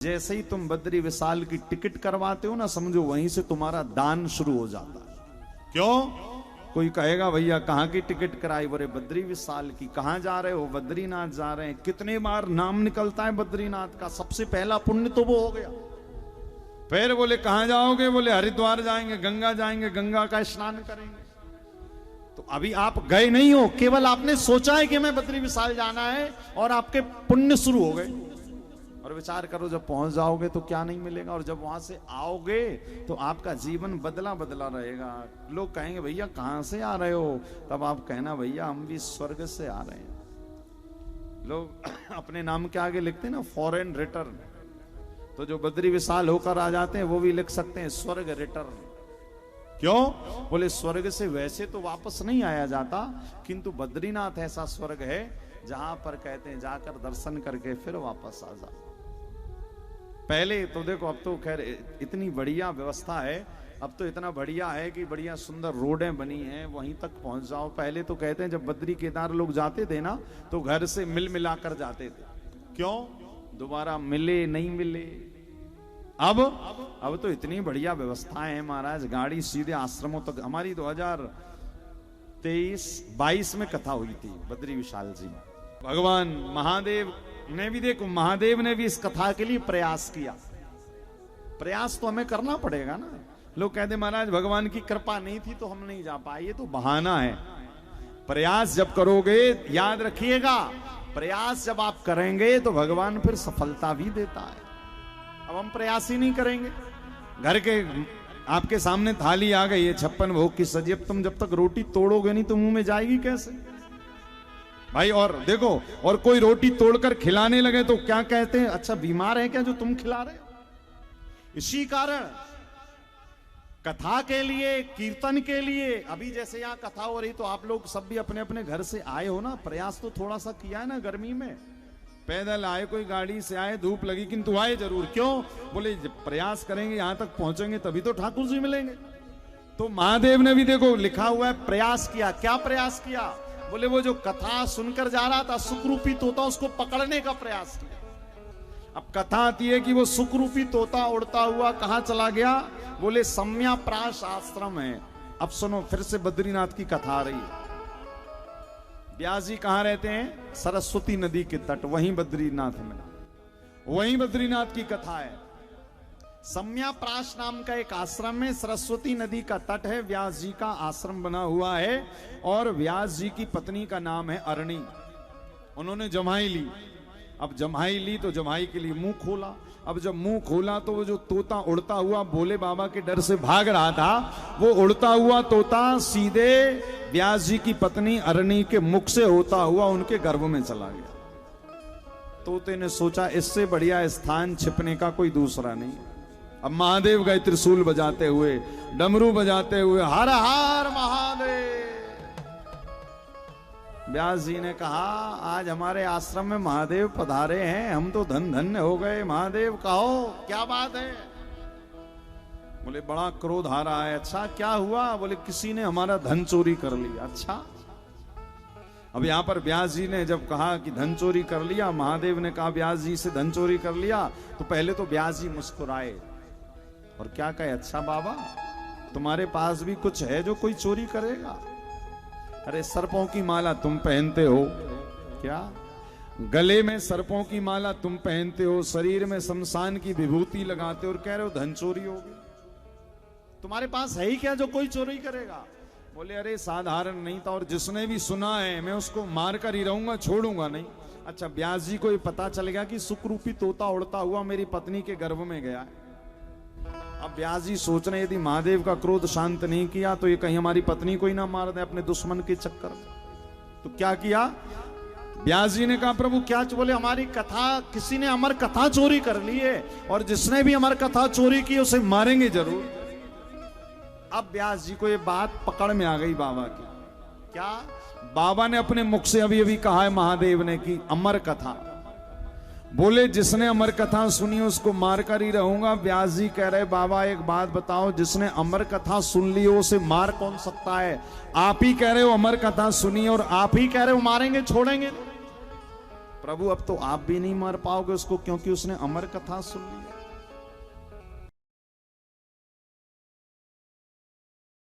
जैसे ही तुम बद्री विशाल की टिकट करवाते हो ना, समझो वहीं से तुम्हारा दान शुरू हो जाता है। क्यों? कोई कहेगा भैया कहाँ की टिकट कराई? बोले बद्री विशाल की। कहाँ जा रहे हो? बद्रीनाथ जा रहे हैं। कितने बार नाम निकलता है बद्रीनाथ का, सबसे पहला पुण्य तो वो हो गया। फिर बोले कहाँ जाओगे? बोले हरिद्वार जाएंगे, गंगा जाएंगे, गंगा का स्नान करेंगे। तो अभी आप गए नहीं हो, केवल आपने सोचा है कि मैं बद्री विशाल जाना है और आपके पुण्य शुरू हो गए। और विचार करो जब पहुंच जाओगे तो क्या नहीं मिलेगा, और जब वहां से आओगे तो आपका जीवन बदला बदला रहेगा। लोग कहेंगे भैया कहां से आ रहे हो? तब आप कहना भैया हम भी स्वर्ग से आ रहे हैं। लोग अपने नाम के आगे लिखते हैं ना फॉरेन रिटर्न, तो जो बद्री विशाल होकर आ जाते हैं वो भी लिख सकते हैं स्वर्ग रिटर्न। क्यों? बोले स्वर्ग से वैसे तो वापस नहीं आया जाता, किंतु बद्रीनाथ ऐसा स्वर्ग है जहां पर कहते हैं जाकर दर्शन करके फिर वापस आ जा। पहले तो देखो, अब तो खैर इतनी बढ़िया व्यवस्था है, अब तो इतना बढ़िया है कि बढ़िया सुंदर रोडें बनी हैं, वहीं तक पहुंच जाओ। पहले तो कहते हैं जब बद्री केदार लोग जाते थे ना तो घर से मिल मिलाकर जाते थे। क्यों? दोबारा मिले नहीं मिले। अब तो इतनी बढ़िया व्यवस्थाएं हैं महाराज, गाड़ी सीधे आश्रमों तक। हमारी 2023-22 में कथा हुई थी बद्री विशाल जी में। भगवान महादेव ने भी, देखो महादेव ने भी इस कथा के लिए प्रयास किया। प्रयास तो हमें करना पड़ेगा ना। लोग कहते महाराज भगवान की कृपा नहीं थी तो हम नहीं जा पाए, ये तो बहाना है। प्रयास जब करोगे, याद रखिएगा, प्रयास जब आप करेंगे तो भगवान फिर सफलता भी देता है। अब हम प्रयास ही नहीं करेंगे। घर के आपके सामने थाली आ गई है 56 भोग की सजी, अब तुम जब तक रोटी तोड़ोगे नहीं तो मुंह में जाएगी कैसे भाई? और देखो, और कोई रोटी तोड़कर खिलाने लगे तो क्या कहते हैं, अच्छा बीमार है क्या जो तुम खिला रहे हो? इसी कारण कथा के लिए, कीर्तन के लिए, अभी जैसे यहाँ कथा हो रही तो आप लोग सब भी अपने अपने घर से आए हो ना, प्रयास तो थोड़ा सा किया है ना। गर्मी में पैदल आए, कोई गाड़ी से आए, धूप लगी, किंतु आए जरूर। क्यों? बोले प्रयास करेंगे यहां तक पहुंचेंगे तभी तो ठाकुर जी मिलेंगे। तो महादेव ने भी देखो लिखा हुआ है प्रयास किया। क्या प्रयास किया? बोले वो जो कथा सुनकर जा रहा था सुखरूपी तोता, उसको पकड़ने का प्रयास किया। अब कथा आती है कि वो सुखरूपी तोता उड़ता हुआ कहां चला गया? बोले सम्याप्राश आश्रम है। अब सुनो, फिर से बद्रीनाथ की कथा आ रही है। व्यास जी कहां रहते हैं? सरस्वती नदी के तट, वहीं बद्रीनाथ में, वहीं बद्रीनाथ की कथा है। सम्याप्राश नाम का एक आश्रम में, सरस्वती नदी का तट है, व्यास जी का आश्रम बना हुआ है। और व्यास जी की पत्नी का नाम है अरणी। उन्होंने जमाई ली। अब जमाई ली तो जमाई के लिए मुंह खोला। अब जब मुंह खोला तो वो जो तोता उड़ता हुआ भोले बाबा के डर से भाग रहा था, वो उड़ता हुआ तोता सीधे व्यास जी की पत्नी अरणी के मुख से होता हुआ उनके गर्भ में चला गया। तोते ने सोचा इससे बढ़िया स्थान छिपने का कोई दूसरा नहीं। अब महादेव गए त्रिशूल बजाते हुए, डमरू बजाते हुए, हर हर महादेव। व्यास जी ने कहा आज हमारे आश्रम में महादेव पधारे हैं, हम तो धन धन्य हो गए। महादेव कहो क्या बात है? बोले बड़ा क्रोध आ रहा है। अच्छा क्या हुआ? बोले किसी ने हमारा धन चोरी कर लिया। अच्छा। अब यहां पर व्यास जी ने जब कहा कि धन चोरी कर लिया, महादेव ने कहा व्यास जी से धन चोरी कर लिया, तो पहले तो व्यास जी मुस्कुराए और क्या कहे, अच्छा बाबा तुम्हारे पास भी कुछ है जो कोई चोरी करेगा? अरे सर्पों की माला तुम पहनते हो क्या? गले में सर्पों की माला तुम पहनते हो, शरीर में शमशान की विभूति लगाते हो और कह रहे हो धन चोरी होगी? तुम्हारे पास है ही क्या जो कोई चोरी करेगा? बोले अरे साधारण नहीं था, और जिसने भी सुना है मैं उसको मार कर ही रहूंगा, छोड़ूंगा नहीं। अच्छा, व्यास जी को ये पता चल गया कि सुखरूपी तोता उड़ता हुआ मेरी पत्नी के गर्भ में गया है। अब व्यास जी सोच रहे यदि महादेव का क्रोध शांत नहीं किया तो ये कहीं हमारी पत्नी को ही ना मार दे अपने दुश्मन के चक्कर में। तो क्या किया? व्यास जी ने कहा प्रभु क्या? बोले हमारी कथा, किसी ने अमर कथा चोरी कर ली है और जिसने भी अमर कथा चोरी की उसे मारेंगे जरूर। अब व्यास जी को ये बात पकड़ में आ गई बाबा की। क्या? बाबा ने अपने मुख से अभी अभी कहा है महादेव ने कि अमर कथा। बोले जिसने अमर कथा सुनी उसको मार कर ही रहूंगा। व्यास जी कह रहे बाबा एक बात बताओ, जिसने अमर कथा सुन ली हो उसे मार कौन सकता है? आप ही कह रहे हो अमर कथा सुनी और आप ही कह रहे हो मारेंगे छोड़ेंगे। प्रभु अब तो आप भी नहीं मार पाओगे उसको, क्योंकि उसने अमर कथा सुन ली।